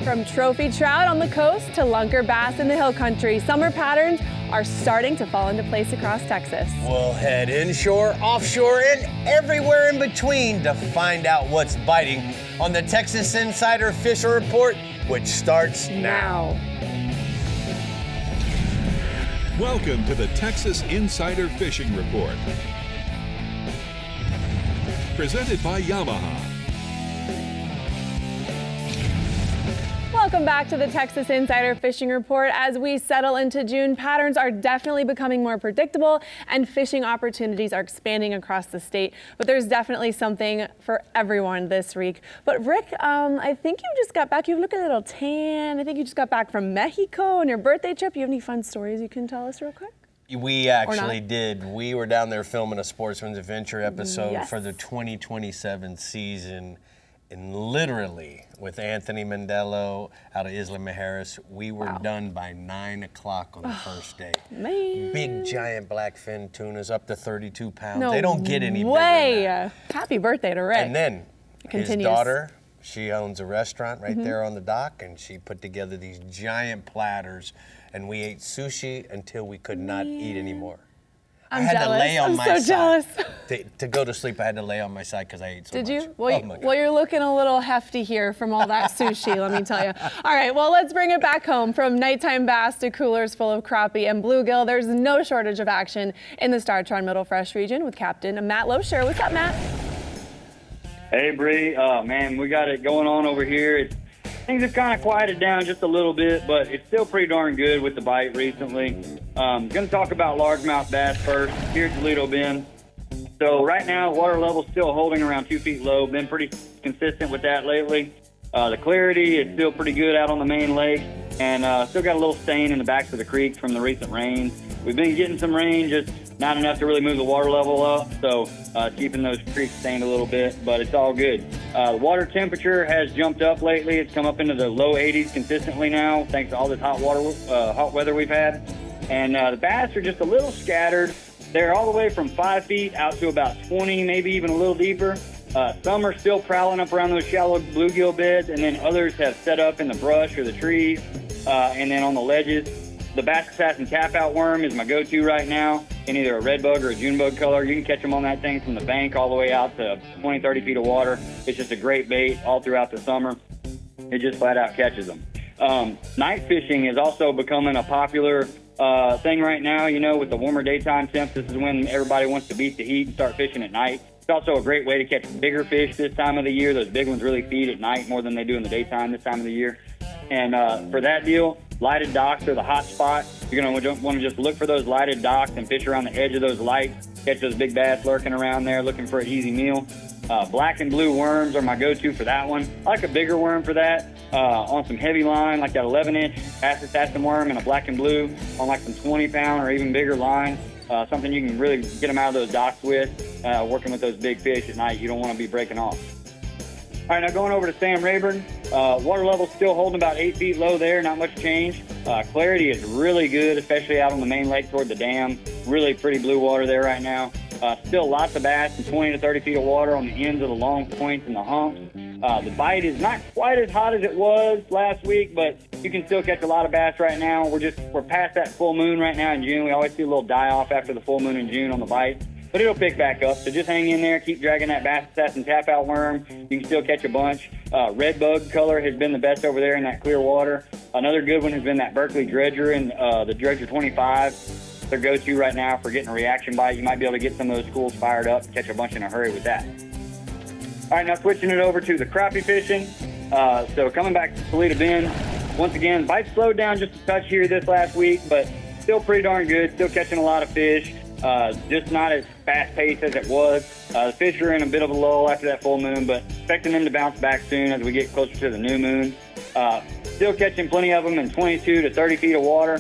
From trophy trout on the coast to lunker bass in the hill country, summer patterns are starting to fall into place across Texas. We'll head inshore, offshore, and everywhere in between to find out what's biting on the Texas Insider Fishing Report, which starts now. Welcome to the Texas Insider Fishing Report. Presented by Yamaha. Welcome back to the Texas Insider Fishing Report. As we settle into June, patterns are definitely becoming more predictable and fishing opportunities are expanding across the state. But there's definitely something for everyone this week. But Rick, I think you just got back. You look a little tan. I think you just got back from Mexico on your birthday trip. You have any fun stories you can tell us real quick? We actually did. We were down there filming a Sportsman's Adventure episode for the 2027 season. And literally, with Anthony Mandello out of Isla Mujeres, we were done by 9 o'clock on the first day. Man. Big, giant blackfin tunas up to 32 pounds. No they don't get any way. bigger than that. Happy birthday to Rick. And then his Continues. daughter, she owns a restaurant right there on the dock, and she put together these giant platters, and we ate sushi until we could not eat anymore. I'm I had jealous. to lay on I'm my so side. jealess. To go to sleep, I had to lay on my side because I ate so much. Did you? Oh my God. Well, you're looking a little hefty here from all that sushi, let me tell you. All right, well, let's bring it back home. From nighttime bass to coolers full of crappie and bluegill, there's no shortage of action in the Star-Tron Middle Fresh region with Captain Matt Loescher. What's up, Matt? Hey, Bree. Man, we got it going on over here. Things have kind of quieted down just a little bit, but it's still pretty darn good with the bite recently. Going to talk about largemouth bass first here at Toledo Bend. So right now, water level's still holding around 2 feet low. Been pretty consistent with that lately. The clarity is still pretty good out on the main lake, and still got a little stain in the backs of the creeks from the recent rains. We've been getting some rain, just not enough to really move the water level up, so keeping those creeks stained a little bit, but it's all good. The water temperature has jumped up lately. It's come up into the low 80s consistently now, thanks to all this hot weather we've had. And the bass are just a little scattered. They're all the way from 5 feet out to about 20, maybe even a little deeper. Some are still prowling up around those shallow bluegill beds, and then others have set up in the brush or the trees, and then on the ledges. The Bass Assassin tap-out worm is my go-to right now in either a red bug or a June bug color. You can catch them on that thing from the bank all the way out to 20, 30 feet of water. It's just a great bait all throughout the summer. It just flat out catches them. Night fishing is also becoming a popular thing right now. You know, with the warmer daytime temps, this is when everybody wants to beat the heat and start fishing at night. It's also a great way to catch bigger fish this time of the year. Those big ones really feed at night more than they do in the daytime this time of the year. And for that deal, lighted docks are the hot spot. You're going to want to just look for those lighted docks and fish around the edge of those lights, catch those big bass lurking around there looking for an easy meal. Black and blue worms are my go-to for that one. I like a bigger worm for that on some heavy line, like that 11-inch Bass Assassin worm and a black and blue on like some 20-pound or even bigger line. Something you can really get them out of those docks with, working with those big fish at night. You don't want to be breaking off. All right, now going over to Sam Rayburn. Water level's still holding about 8 feet low there, not much change. Clarity is really good, especially out on the main lake toward the dam. Really pretty blue water there right now. Still lots of bass in 20 to 30 feet of water on the ends of the long points and the humps. The bite is not quite as hot as it was last week, but you can still catch a lot of bass right now. We're past that full moon right now in June. We always see a little die-off after the full moon in June on the bite. But it'll pick back up, so just hang in there, keep dragging that Bass Assassin tap-out worm. You can still catch a bunch. Red bug color has been the best over there in that clear water. Another good one has been that Berkeley Dredger and the Dredger 25. Their go-to right now for getting a reaction bite. You might be able to get some of those schools fired up and catch a bunch in a hurry with that. All right, now switching it over to the crappie fishing. So coming back to Toledo Bend, once again, bite slowed down just a touch here this last week, but still pretty darn good, still catching a lot of fish. Just not as fast-paced as it was. The fish are in a bit of a lull after that full moon, but expecting them to bounce back soon as we get closer to the new moon. Still catching plenty of them in 22 to 30 feet of water.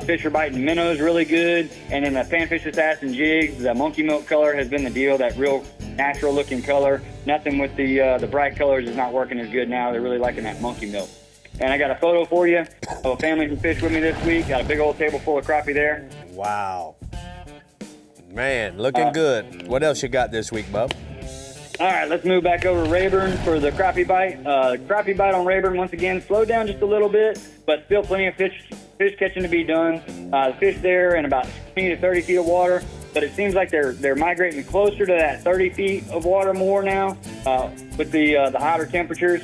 Fish are biting minnows really good. And then the Panfish Assassin jigs, the monkey milk color has been the deal, that real natural-looking color. Nothing with the bright colors is not working as good now. They're really liking that monkey milk. And I got a photo for you of a family who fished with me this week. Got a big old table full of crappie there. Wow. Man, looking good. What else you got this week, bub? All right, let's move back over to Rayburn for the crappie bite. Crappie bite on Rayburn, once again, slowed down just a little bit, but still plenty of fish catching to be done. The fish there in about 20 to 30 feet of water, but it seems like they're migrating closer to that 30 feet of water more now with the hotter temperatures.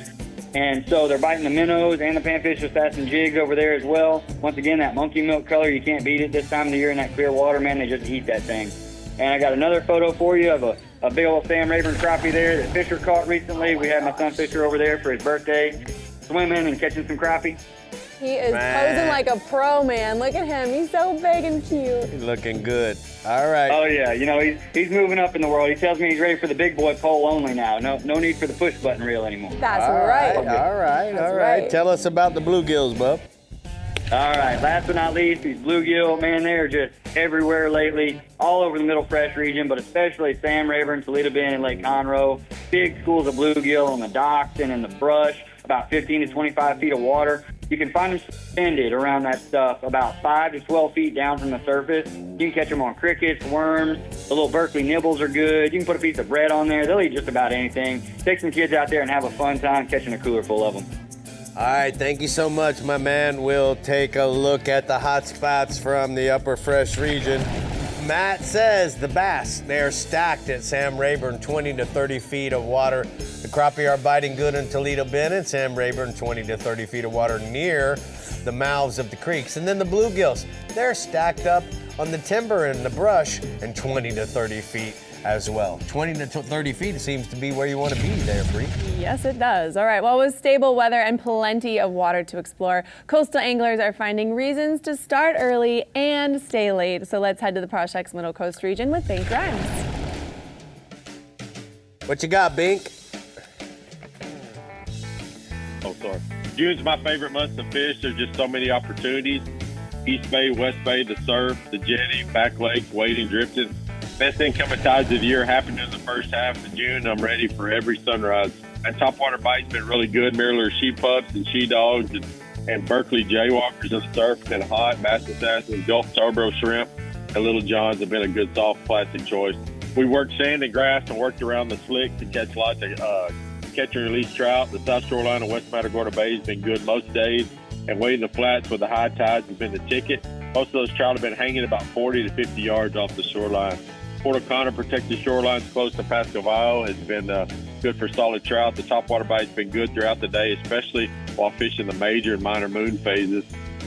And so they're biting the minnows and the panfish with bass and jigs over there as well. Once again, that monkey milk color, you can't beat it this time of the year in that clear water, man. They just eat that thing. And I got another photo for you of a big old Sam Rayburn crappie there that Fisher caught recently. We had my son Fisher over there for his birthday, swimming and catching some crappie. He is posing like a pro, man. Look at him. He's so big and cute. He's looking good. All right. Oh, yeah. You know, he's moving up in the world. He tells me he's ready for the big boy pole only now. No need for the push button reel anymore. That's right. All right. Tell us about the bluegills, bub. All right. Last but not least, these bluegill, man, they're just everywhere lately, all over the Middle Fresh region, but especially Sam Rayburn, Toledo Bend, and Lake Conroe. Big schools of bluegill on the docks and in the brush, about 15 to 25 feet of water. You can find them suspended around that stuff about 5 to 12 feet down from the surface. You can catch them on crickets, worms. The little Berkeley nibbles are good. You can put a piece of bread on there. They'll eat just about anything. Take some kids out there and have a fun time catching a cooler full of them. All right, thank you so much, my man. We'll take a look at the hot spots from the Upper Fresh region. Matt says the bass, they're stacked at Sam Rayburn, 20 to 30 feet of water. The crappie are biting good in Toledo Bend and Sam Rayburn, 20 to 30 feet of water near the mouths of the creeks. And then the bluegills, they're stacked up on the timber and the brush and 20 to 30 feet as well. 20 to 30 feet seems to be where you want to be there, Bree. Yes, it does. All right, well, with stable weather and plenty of water to explore, coastal anglers are finding reasons to start early and stay late. So let's head to the Project's Middle Coast region with Bink Grimes. What you got, Bink? Oh, sorry. June's my favorite month to fish. There's just so many opportunities. East Bay, West Bay, the surf, the jetty, back lakes, wading, drifting. Best incoming tides of the year happen in the first half of June. I'm ready for every sunrise. And topwater bite's been really good. Mirror she pups and she dogs and Berkeley jaywalkers in the surf have been hot. Bass Assassins, Gulf Tarboro shrimp, and Little Johns have been a good soft plastic choice. We worked sand and grass and worked around the slick to catch lots of catch and release trout. The South Shoreline of West Matagorda Bay has been good most days. And wading the flats with the high tides has been the ticket. Most of those trout have been hanging about 40 to 50 yards off the shoreline. Port O'Connor protected shorelines close to Pascovallo has been good for solid trout. The topwater bite's been good throughout the day, especially while fishing the major and minor moon phases.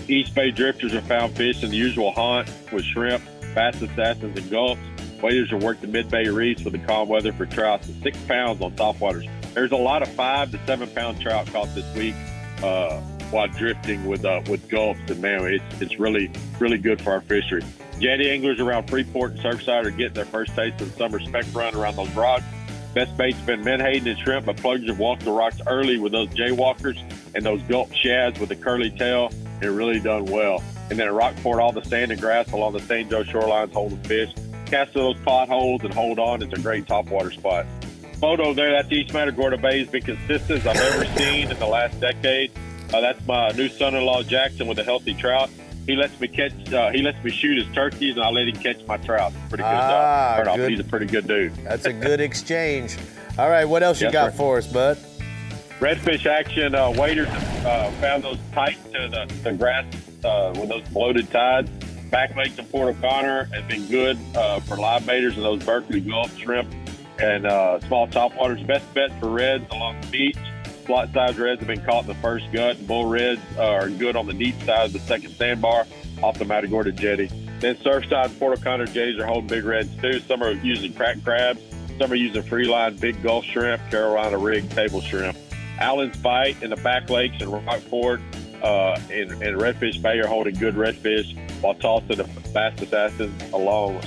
East Bay drifters have found fish in the usual haunt with shrimp, Bass Assassins, and gulps. Waders have worked the mid-bay reefs with the calm weather for trout to 6 pounds on topwaters. There's a lot of 5 to 7 pound trout caught this week while drifting with gulps, and man, it's really good for our fishery. Jetty anglers around Freeport and Surfside are getting their first taste of the summer speck run around those rocks. Best bait's been menhaden and shrimp, but pluggers have walked the rocks early with those jaywalkers and those gulp shads with the curly tail. They're really done well. And then at Rockport, all the sand and grass along the St. Joe shorelines hold the fish. Cast to those potholes and hold on. It's a great topwater spot. Photo there, that's East Matagorda Bay, has been consistent as I've ever seen in the last decade. That's my new son-in-law, Jackson, with a healthy trout. He lets me shoot his turkeys, and I let him catch my trout. Pretty good. Good. He's a pretty good dude. That's a good exchange. All right, what else you got for us, bud? Redfish action. Waders found those tight to the grass with those bloated tides. Back lakes in Port O'Connor have been good for live baiters and those Berkeley Gulf shrimp and small topwaters. Best bet for reds along the beach. Flat size reds have been caught in the first gut, and bull reds are good on the deep side of the second sandbar off the Matagorda jetty. Then Surfside Port O'Connor jetties are holding big reds too. Some are using cracked crabs, some are using free line big Gulf shrimp, Carolina rig table shrimp. Allen's Bite in the back lakes in Rockport and Redfish Bay are holding good redfish while tossing the Bass Assassins along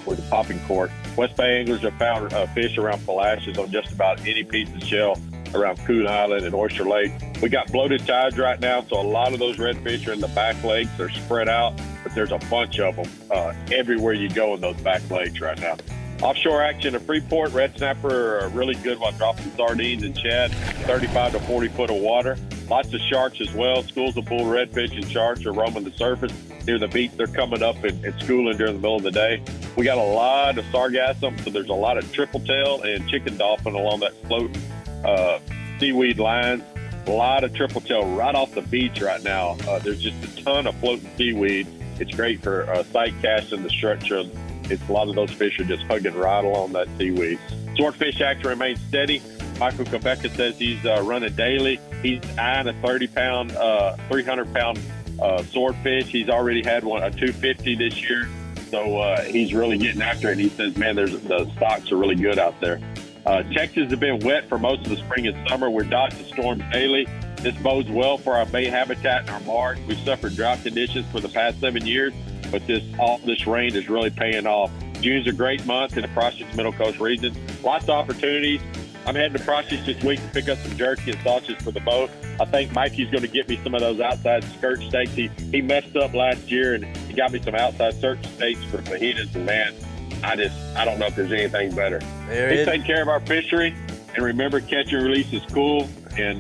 with the popping cork. West Bay anglers have found fish around Palacios on just about any piece of shell around Coon Island and Oyster Lake. We got bloated tides right now, so a lot of those redfish are in the back lakes. They're spread out, but there's a bunch of them everywhere you go in those back lakes right now. Offshore action at Freeport, red snapper are really good while dropping sardines and shad, 35 to 40 foot of water. Lots of sharks as well. Schools of bull redfish and sharks are roaming the surface. Near the beach, they're coming up and schooling during the middle of the day. We got a lot of sargassum, so there's a lot of triple tail and chicken dolphin along that float seaweed lines. A lot of triple tail right off the beach right now. There's just a ton of floating seaweed. It's great for sight cast and the structure. It's a lot of those fish are just hugging right along that seaweed. Swordfish action remains steady. Michael Quebeca says he's running daily. He's eyeing a 30-pound, 300-pound swordfish. He's already had one, a 250 this year. So he's really getting after it. And he says, man, the stocks are really good out there. Texas has been wet for most of the spring and summer. We're dodging storms daily. This bodes well for our bay habitat and our marsh. We've suffered drought conditions for the past 7 years, but all this rain is really paying off. June's a great month in the Process Middle Coast region. Lots of opportunities. I'm heading to Process this week to pick up some jerky and sausages for the boat. I think Mikey's going to get me some of those outside skirt steaks. He messed up last year, and he got me some outside skirt steaks for fajitas, and man, I don't know if there's anything better. Please take care of our fishery, and remember, catch and release is cool. And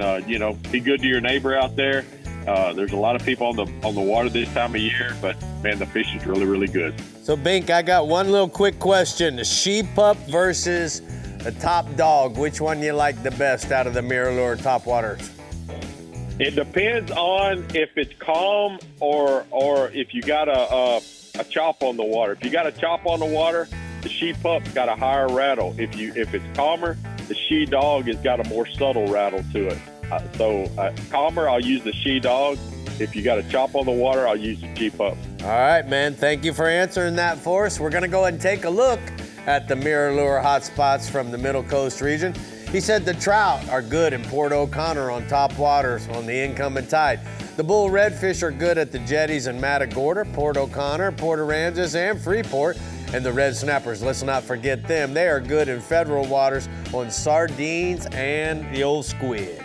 be good to your neighbor out there. There's a lot of people on the water this time of year, but man, the fish is really, really good. So Bink, I got one little quick question: the she pup versus the top dog. Which one you like the best out of the Mirror top waters? It depends on if it's calm or if you got a chop on the water. If you got a chop on the water, the she pup's got a higher rattle. If it's calmer, the she dog has got a more subtle rattle to it. Calmer, I'll use the she dog. If you got a chop on the water, I'll use the she pup. All right, man. Thank you for answering that for us. We're going to go ahead and take a look at the Mirror Lure hotspots from the Middle Coast region. He said the trout are good in Port O'Connor on top waters on the incoming tide. The bull redfish are good at the jetties in Matagorda, Port O'Connor, Port Aransas, and Freeport. And the red snappers, let's not forget them. They are good in federal waters on sardines and the old squid.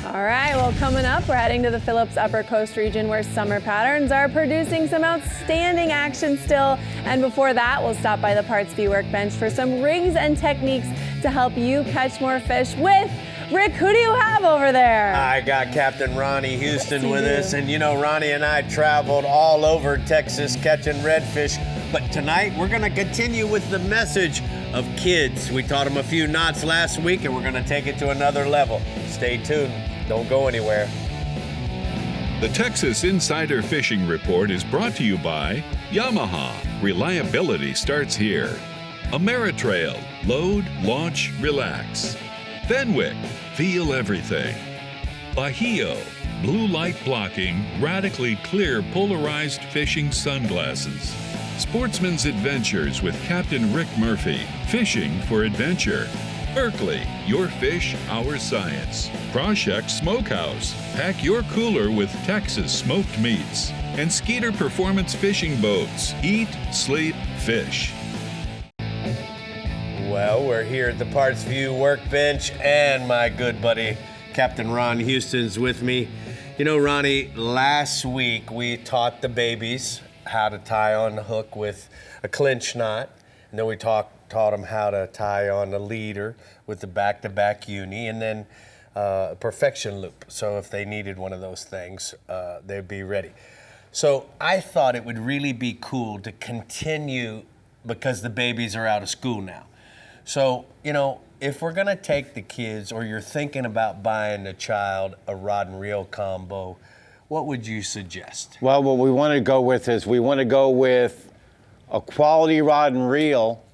All right, well, coming up, we're heading to the Phillips Upper Coast region where summer patterns are producing some outstanding action still. And before that, we'll stop by the Parts View Workbench for some rigs and techniques to help you catch more fish with Rick. Who do you have over there? I got Captain Ronnie Houston with us. And you know, Ronnie and I traveled all over Texas catching redfish. But tonight, we're going to continue with the message of kids. We taught them a few knots last week, and we're going to take it to another level. Stay tuned. Don't go anywhere. The Texas Insider Fishing Report is brought to you by Yamaha. Reliability starts here. Ameritrail. Load, launch, relax. Fenwick. Feel everything. Bahio. Blue light blocking, radically clear polarized fishing sunglasses. Sportsman's Adventures with Captain Rick Murphy. Fishing for adventure. Berkeley, your fish, our science. Proshek Smokehouse. Pack your cooler with Texas smoked meats. And Skeeter Performance Fishing Boats. Eat, sleep, fish. Well, we're here at the Parts View Workbench, and my good buddy, Captain Ron Houston's with me. You know, Ronnie, last week we taught the babies how to tie on the hook with a clinch knot. And then we taught them how to tie on the leader with the back-to-back uni, and then a perfection loop. So if they needed one of those things, they'd be ready. So I thought it would really be cool to continue because the babies are out of school now. So, you know, if we're gonna take the kids, or you're thinking about buying the child a rod and reel combo, what would you suggest? Well, what we want to go with is we want to go with a quality rod and reel,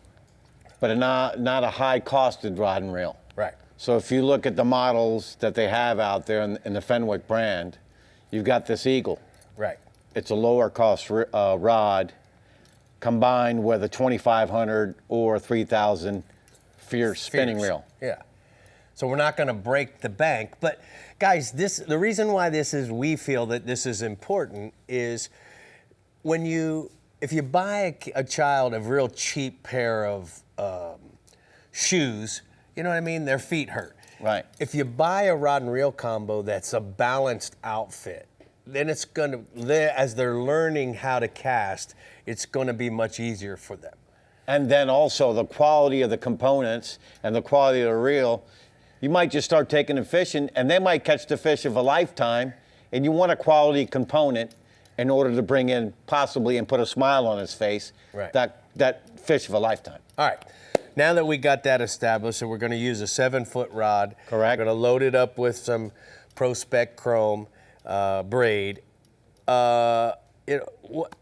but not a high-costed rod and reel. Right. So if you look at the models that they have out there in the Fenwick brand, you've got this Eagle. Right. It's a lower-cost rod combined with a 2,500 or 3,000 Fierce spinning reel. Yeah. So we're not going to break the bank, but guys, the reason why we feel that this is important is if you buy a child a real cheap pair of shoes, you know what I mean? Their feet hurt. Right. If you buy a rod and reel combo that's a balanced outfit, then it's going to, as they're learning how to cast, it's going to be much easier for them. And then also the quality of the components and the quality of the reel. You might just start taking them fishing, and they might catch the fish of a lifetime, and you want a quality component in order to bring in possibly and put a smile on his face. Right. That that fish of a lifetime. All right. Now that we got that established, so we're going to use a 7-foot rod. Correct. We're going to load it up with some Pro-Spec Chrome braid.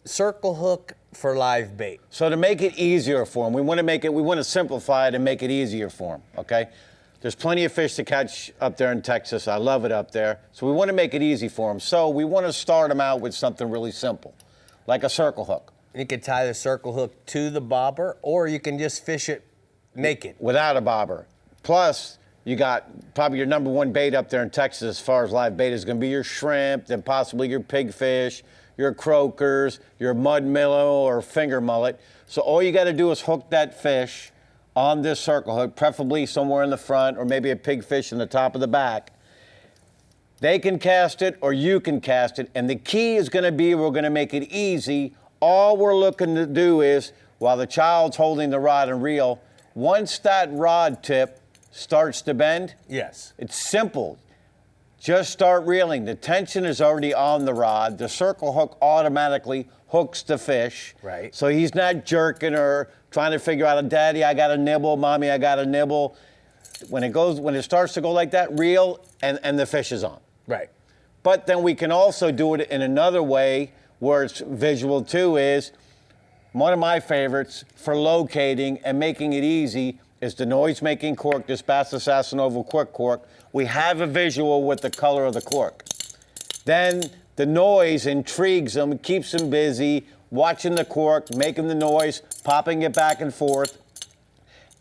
Circle hook for live bait. So to make it easier for them, we want to simplify it and make it easier for them, okay? There's plenty of fish to catch up there in Texas. I love it up there. So we want to make it easy for them. So we want to start them out with something really simple, like a circle hook. You can tie the circle hook to the bobber, or you can just fish it naked. Without a bobber. Plus, you got probably your number one bait up there in Texas as far as live bait is going to be your shrimp, then possibly your pigfish, your croakers, your mud minnow or finger mullet. So all you got to do is hook that fish on this circle hook, preferably somewhere in the front or maybe a pigfish in the top of the back. They can cast it or you can cast it. And the key is going to be we're going to make it easy. All we're looking to do is, while the child's holding the rod and reel, once that rod tip starts to bend, yes, it's simple. Just start reeling. The tension is already on the rod. The circle hook automatically hooks the fish. Right. So he's not jerking or trying to figure out, Daddy, I got a nibble, Mommy, I got a nibble. When it starts to go like that, reel and the fish is on. Right. But then we can also do it in another way where it's visual too, is one of my favorites for locating and making it easy is the noise-making cork, this Bass Assassin Oval Quick Cork. We have a visual with the color of the cork. Then the noise intrigues them, keeps them busy, watching the cork, making the noise, popping it back and forth.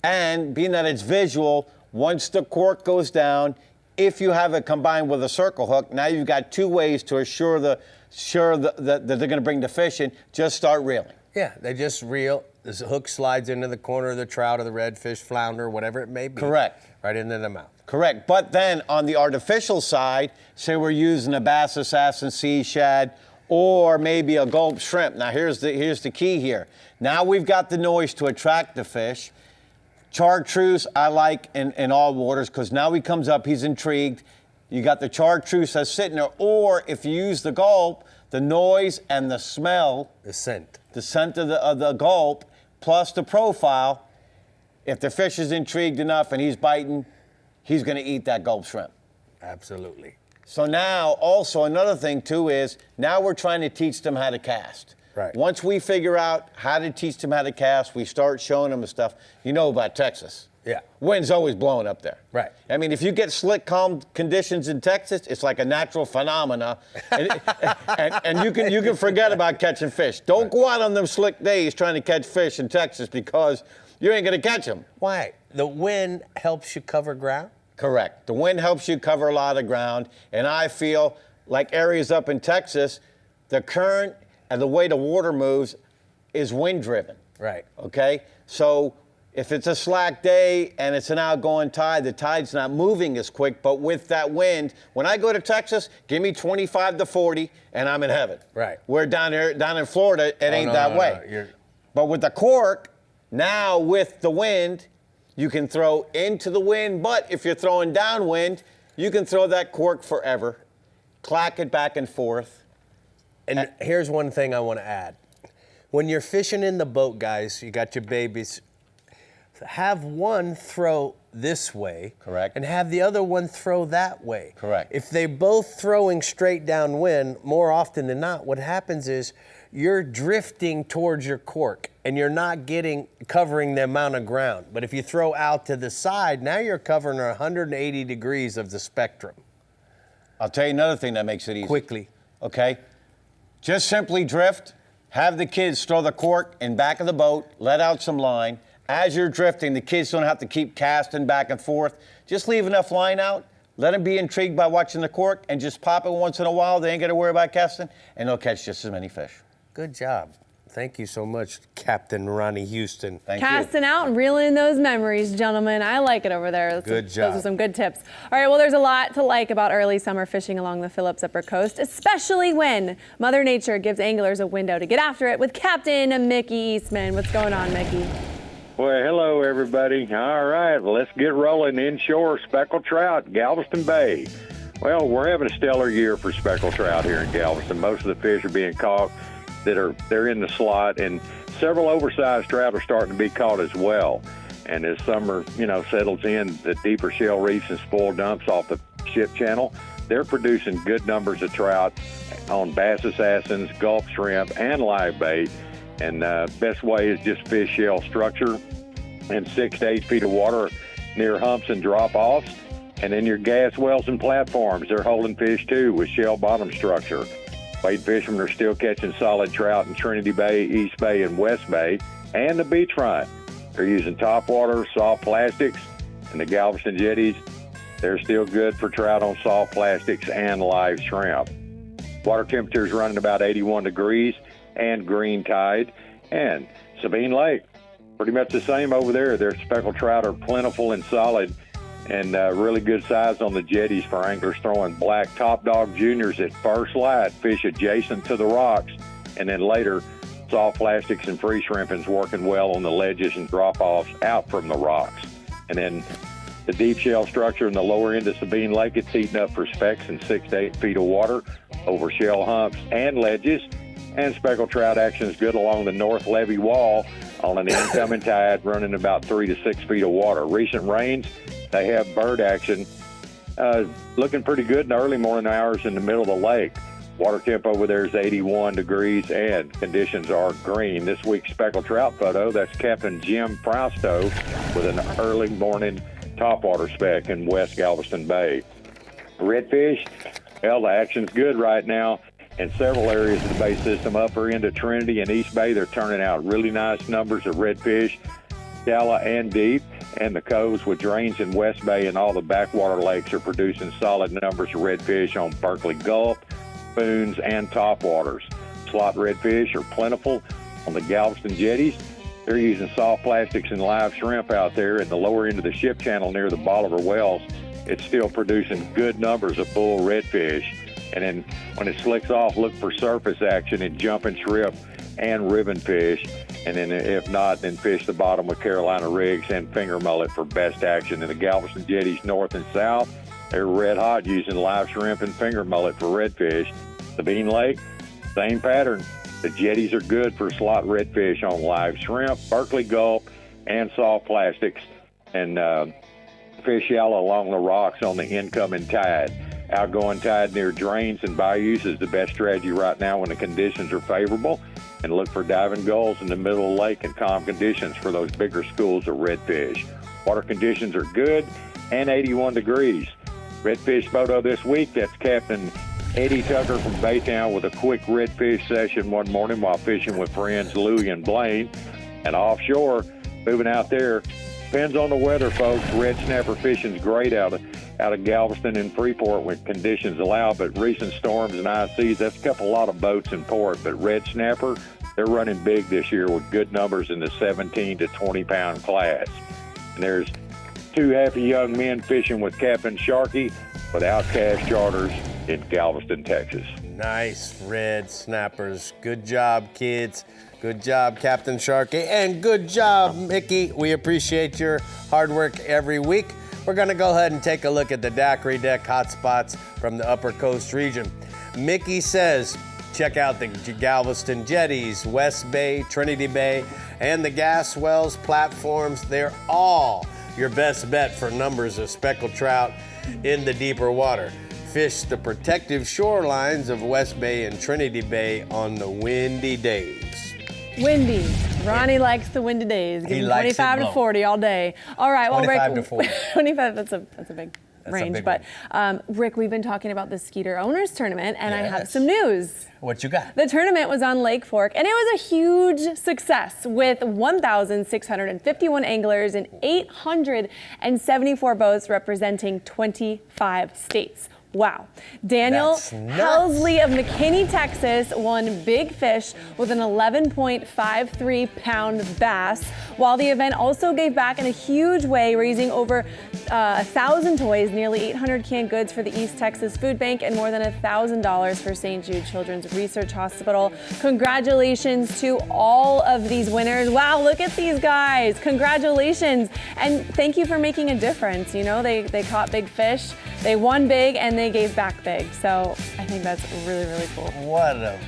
And being that it's visual, once the cork goes down, if you have it combined with a circle hook, now you've got two ways to assure that they're going to bring the fish in. Just start reeling. Yeah, they just reel. This hook slides into the corner of the trout or the redfish, flounder, whatever it may be. Correct. Right into the mouth. Correct. But then on the artificial side, say we're using a Bass Assassin Sea Shad or maybe a gulp shrimp. Now here's the key here. Now we've got the noise to attract the fish. Chartreuse I like in all waters because now he comes up, he's intrigued. You got the chartreuse that's sitting there, or if you use the gulp, the noise and the smell, the scent of the gulp, plus the profile, if the fish is intrigued enough and he's biting, he's going to eat that gulp shrimp. Absolutely. So now, also another thing too is, now we're trying to teach them how to cast. Right. Once we figure out how to teach them how to cast, we start showing them the stuff. You know about Texas. Yeah. Wind's always blowing up there. Right. I mean, if you get slick, calm conditions in Texas, it's like a natural phenomena, and you can forget about catching fish. Don't go out on them slick days trying to catch fish in Texas because you ain't going to catch them. Why? The wind helps you cover ground? Correct. The wind helps you cover a lot of ground, and I feel like areas up in Texas, the current and the way the water moves is wind-driven. Right. Okay? So if it's a slack day and it's an outgoing tide, the tide's not moving as quick, but with that wind, when I go to Texas, give me 25 to 40 and I'm in heaven. Right. We're down in Florida, it ain't that way. No. But with the cork, now with the wind, you can throw into the wind, but if you're throwing downwind, you can throw that cork forever, clack it back and forth. And here's one thing I want to add. When you're fishing in the boat, guys, you got your babies, have one throw this way. Correct. And have the other one throw that way. Correct. If they both throwing straight downwind, more often than not, what happens is you're drifting towards your cork and you're not covering the amount of ground. But if you throw out to the side, now you're covering 180 degrees of the spectrum. I'll tell you another thing that makes it easy. Quickly. Okay? Just simply drift, have the kids throw the cork in back of the boat, let out some line. As you're drifting, the kids don't have to keep casting back and forth. Just leave enough line out, let them be intrigued by watching the cork, and just pop it once in a while. They ain't got to worry about casting, and they'll catch just as many fish. Good job. Thank you so much, Captain Ronnie Houston. Thank you. Casting out and reeling in those memories, gentlemen. I like it over there. Good job. Those are some good tips. All right, well, there's a lot to like about early summer fishing along the Phillips Upper Coast, especially when Mother Nature gives anglers a window to get after it with Captain Mickey Eastman. What's going on, Mickey? Well, hello, everybody. All right, let's get rolling inshore speckled trout, Galveston Bay. Well, we're having a stellar year for speckled trout here in Galveston. Most of the fish are being caught they're in the slot, and several oversized trout are starting to be caught as well. And as summer, settles in, the deeper shell reefs and spoil dumps off the ship channel, they're producing good numbers of trout on bass assassins, Gulf shrimp, and live bait. And best way is just fish shell structure in 6 to 8 feet of water near humps and drop-offs. And then your gas wells and platforms, they're holding fish too with shell bottom structure. Wade fishermen are still catching solid trout in Trinity Bay, East Bay, and West Bay, and the beachfront. They're using topwater, soft plastics, and the Galveston jetties, they're still good for trout on soft plastics and live shrimp. Water temperature is running about 81 degrees and green tide. And Sabine Lake, pretty much the same over there. Their speckled trout are plentiful and solid and really good size on the jetties for anglers throwing black top dog juniors at first light, fish adjacent to the rocks, and then later soft plastics and free shrimpings working well on the ledges and drop-offs out from the rocks. And then the deep shell structure in the lower end of Sabine Lake, it's heating up for specks in 6 to 8 feet of water over shell humps and ledges. And speckled trout action is good along the north levee wall on an incoming tide running about 3 to 6 feet of water. Recent rains, they have bird action looking pretty good in the early morning hours in the middle of the lake. Water temp over there is 81 degrees and conditions are green. This week's speckled trout photo, that's Captain Jim Frausto with an early morning topwater speck in West Galveston Bay. Redfish, well, the action's good right now in several areas of the bay system. Upper end of Trinity and East Bay, they're turning out really nice numbers of redfish, shallow and deep. And the coves with drains in West Bay and all the backwater lakes are producing solid numbers of redfish on Berkeley Gulf, spoons, and topwaters. Slot redfish are plentiful on the Galveston jetties. They're using soft plastics and live shrimp out there in the lower end of the ship channel near the Bolivar Wells. It's still producing good numbers of bull redfish. And then when it slicks off, look for surface action in jumping shrimp and ribbon fish. And then if not, then fish the bottom with Carolina rigs and finger mullet for best action. In the Galveston jetties north and south, they're red hot using live shrimp and finger mullet for redfish. Sabine Lake, same pattern. The jetties are good for slot redfish on live shrimp, Berkeley Gulf, and soft plastics. And fish shallow along the rocks on the incoming tide. Outgoing tide near drains and bayous is the best strategy right now when the conditions are favorable. And look for diving gulls in the middle of the lake in calm conditions for those bigger schools of redfish. Water conditions are good and 81 degrees. Redfish photo this week, that's Captain Eddie Tucker from Baytown with a quick redfish session one morning while fishing with friends Louie and Blaine. And offshore, moving out there, depends on the weather, folks. Red snapper fishing's great out of Galveston and Freeport when conditions allow, but recent storms and high seas, that's kept a lot of boats in port. But red snapper, they're running big this year with good numbers in the 17 to 20-pound class. And there's 2 happy young men fishing with Captain Sharkey with Outcast Charters in Galveston, Texas. Nice red snappers. Good job, kids. Good job, Captain Sharkey. And good job, Mickey. We appreciate your hard work every week. We're going to go ahead and take a look at the daiquiri deck hotspots from the Upper Coast region. Mickey says, check out the Galveston jetties, West Bay, Trinity Bay, and the gas wells platforms. They're all your best bet for numbers of speckled trout in the deeper water. Fish the protective shorelines of West Bay and Trinity Bay on the windy days. Windy. Ronnie likes the windy days. Give him 25 to 40 all day. All right. Well, 25 Rick, to 40. 25, that's a big range. big But Rick, we've been talking about the Skeeter Owners Tournament, and I have Yes. some news. What you got? The tournament was on Lake Fork, and it was a huge success with 1,651 anglers and 874 boats representing 25 states. Wow. Daniel That's nuts. Helsley of McKinney, Texas won Big Fish with an 11.53-pound bass, while the event also gave back in a huge way, raising over 1,000 toys, nearly 800 canned goods for the East Texas Food Bank, and more than $1,000 for St. Jude Children's Research Hospital. Congratulations to all of these winners. Wow, look at these guys. Congratulations. And thank you for making a difference. You know, they caught big fish, they won big, and they gave back big. So I think that's really, really cool. What a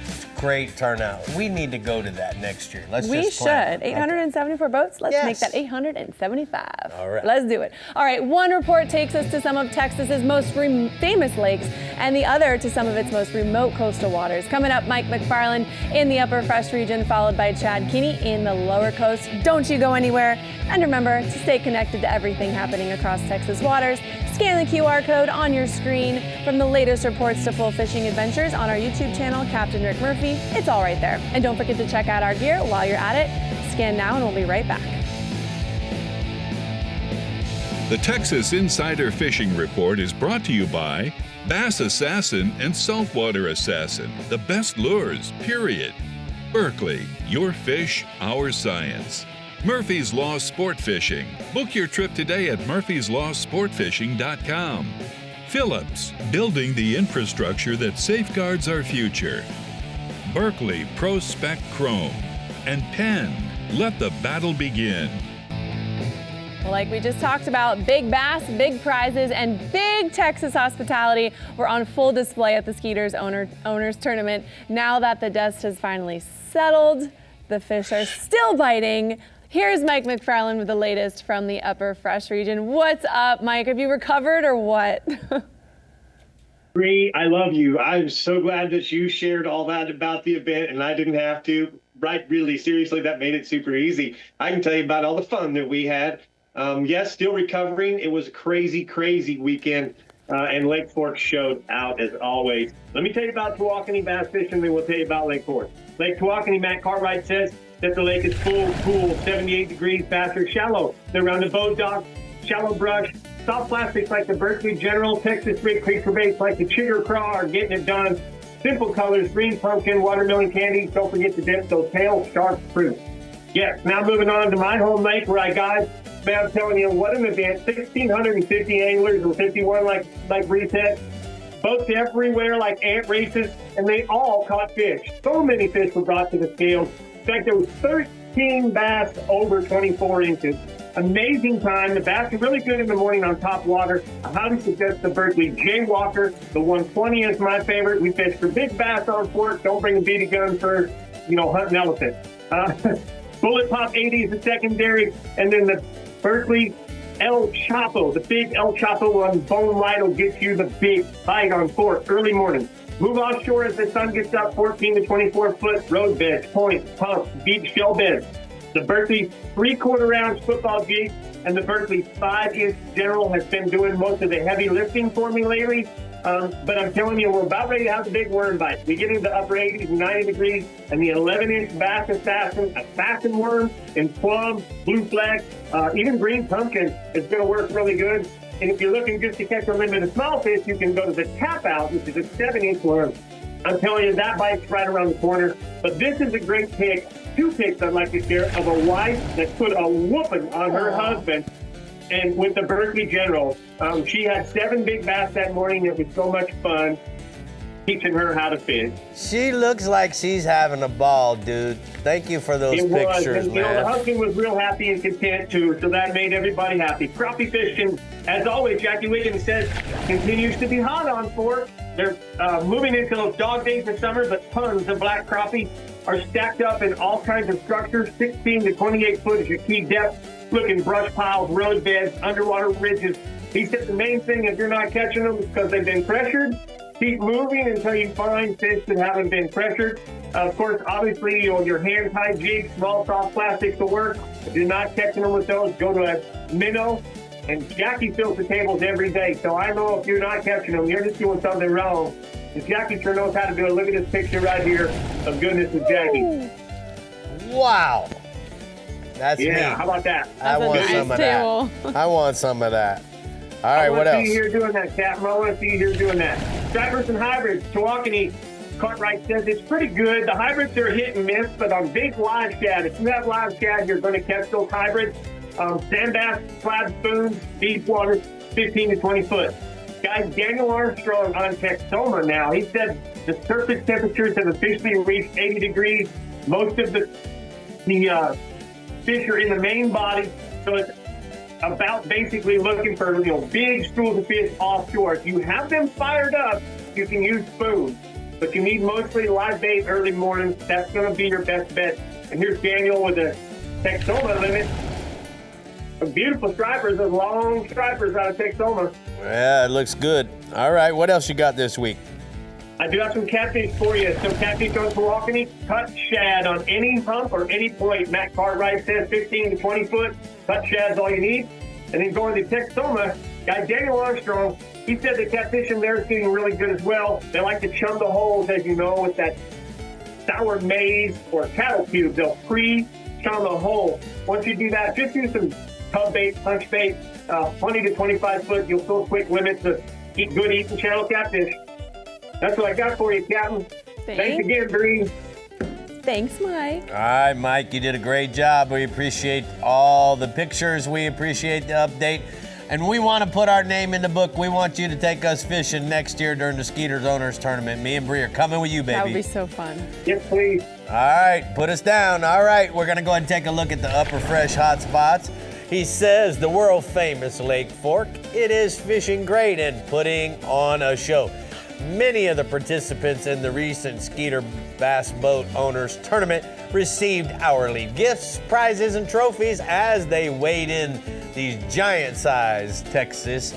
great turnout. We need to go to that next year. We just plan. should. 874 boats. Let's Yes. make that 875. All right. Let's do it. All right. One report takes us to some of Texas's most famous lakes, and the other to some of its most remote coastal waters. Coming up, Mike McFarland in the Upper Fresh region, followed by Chad Keeney in the Lower Coast. Don't you go anywhere. And remember to stay connected to everything happening across Texas waters. Scan the QR code on your screen. From the latest reports to full fishing adventures on our YouTube channel, Captain Rick Murphy, it's all right there. And don't forget to check out our gear while you're at it. Scan now and we'll be right back. The Texas Insider Fishing Report is brought to you by Bass Assassin and Saltwater Assassin, the best lures, period. Berkeley, your fish, our science. Murphy's Law Sport Fishing. Book your trip today at murphyslawsportfishing.com. Phillips, building the infrastructure that safeguards our future. Berkeley Pro Spec Chrome. And Penn, let the battle begin. Well, like we just talked about, big bass, big prizes, and big Texas hospitality were on full display at the Skeeters Owners Tournament. Now that the dust has finally settled, the fish are still biting. Here's Mike McFarland with the latest from the Upper Fresh region. What's up, Mike? Have you recovered or what? Bree, I love you. I'm so glad that you shared all that about the event and I didn't have to. Right, really, seriously, that made it super easy. I can tell you about all the fun that we had. Yes, still recovering. It was a crazy, crazy weekend, and Lake Fork showed out as always. Let me tell you about Tawakoni bass fishing, then we'll tell you about Lake Fork. Lake Tawakoni, Matt Cartwright says that the lake is full, cool, 78 degrees, faster, shallow. They're around the boat dock, shallow brush, soft plastics like the Berkeley General, Texas Great Creek baits like the Chigger Craw are getting it done. Simple colors, green pumpkin, watermelon candy. Don't forget to dip those pale, sharp fruit. Yes, now moving on to my home lake where I guide. Man, I'm telling you, what an event. 1,650 anglers and 51 like Bree said. Boats everywhere like ant races, and they all caught fish. So many fish were brought to the scales. In fact, there was 13 bass over 24 inches. Amazing time. The bass are really good in the morning on top water. I highly suggest the Berkeley Jaywalker. The 120 is my favorite. We fish for big bass on port. Don't bring a BB gun for, hunting elephants. Bullet Pop 80 is the secondary. And then the Berkeley El Chapo, the big El Chapo on bone light will get you the big bite on port early morning. Move offshore as the sun gets up, 14 to 24 foot road beds, points, pumps, beach shell beds. The Berkeley 3/4 ounce football jig and the Berkeley 5-inch General has been doing most of the heavy lifting for me lately. But I'm telling you, we're about ready to have the big worm bite. We get into the upper 80s and 90 degrees, and the 11-inch Bass Assassin worm in plum, blue flag, even green pumpkin is going to work really good. And if you're looking just to catch a limited small fish, you can go to the Tap Out, which is a 7-inch worm. I'm telling you, that bite's right around the corner. But this is a great pick. 2 picks I'd like to share of a wife that put a whooping on her husband. And with the Berkeley General, she had 7 big bass that morning. It was so much fun teaching her how to fish. She looks like she's having a ball, dude. Thank you for those pictures, and, man. The husband was real happy and content, too, so that made everybody happy. Crappie fishing, as always, Jackie Wiggins says, continues to be hot on Fork. They're moving into those dog days of summer, but tons of black crappie are stacked up in all kinds of structures. 16 to 28 foot is your key depth. Looking brush piles, road beds, underwater ridges. He said the main thing, if you're not catching them, is because they've been pressured. Keep moving until you find fish that haven't been pressured. Of course, obviously, your hand-tied jigs, small soft plastics will work. If you're not catching them with those, go to a minnow. And Jackie fills the tables every day, so I know if you're not catching them, you're just doing something wrong. And Jackie sure knows how to do it. Look at this picture right here of goodness with Jackie. Wow. That's me. How about that? I want some of that. I want some of that. All right, what else? I want to see you here doing that, Captain. I want to see you here doing that. Stripers and hybrids. Tawakoni Cartwright says it's pretty good. The hybrids are hit and miss, but on big live shad, if you have live shad, you're going to catch those hybrids. Sand bass, slab spoons, deep water, 15 to 20 foot. Guys, Daniel Armstrong on Texoma now. He said the surface temperatures have officially reached 80 degrees. Most of the fish are in the main body, so it's about basically looking for big schools of fish offshore. If you have them fired up, you can use spoons. but you need mostly live bait early morning. That's going to be your best bet. And here's Daniel with a Texoma limit. Some beautiful stripers, those long stripers out of Texoma. Yeah, it looks good. All right, what else you got this week? I do have some catfish for you. Some catfish on Milwaukee, cut shad on any hump or any point. Matt Cartwright says 15 to 20 foot. Cut shad's all you need. And then going to Texoma, guy Daniel Armstrong, he said the catfish in there is getting really good as well. They like to chum the holes, as you know, with that sour maize or cattle cube. They'll pre-chum the hole. Once you do that, just use some tub bait, punch bait, 20 to 25 foot. You'll still quick limit to eat good eating channel catfish. That's what I got for you, Captain. Thanks again, Bree. Thanks, Mike. All right, Mike, you did a great job. We appreciate all the pictures. We appreciate the update. And we want to put our name in the book. We want you to take us fishing next year during the Skeeters Owners Tournament. Me and Bree are coming with you, baby. That would be so fun. Yes, please. All right, put us down. All right, we're going to go ahead and take a look at the upper fresh hot spots. He says the world-famous Lake Fork, it is fishing great and putting on a show. Many of the participants in the recent Skeeter Bass Boat Owners Tournament received hourly gifts, prizes, and trophies as they weighed in these giant-sized Texas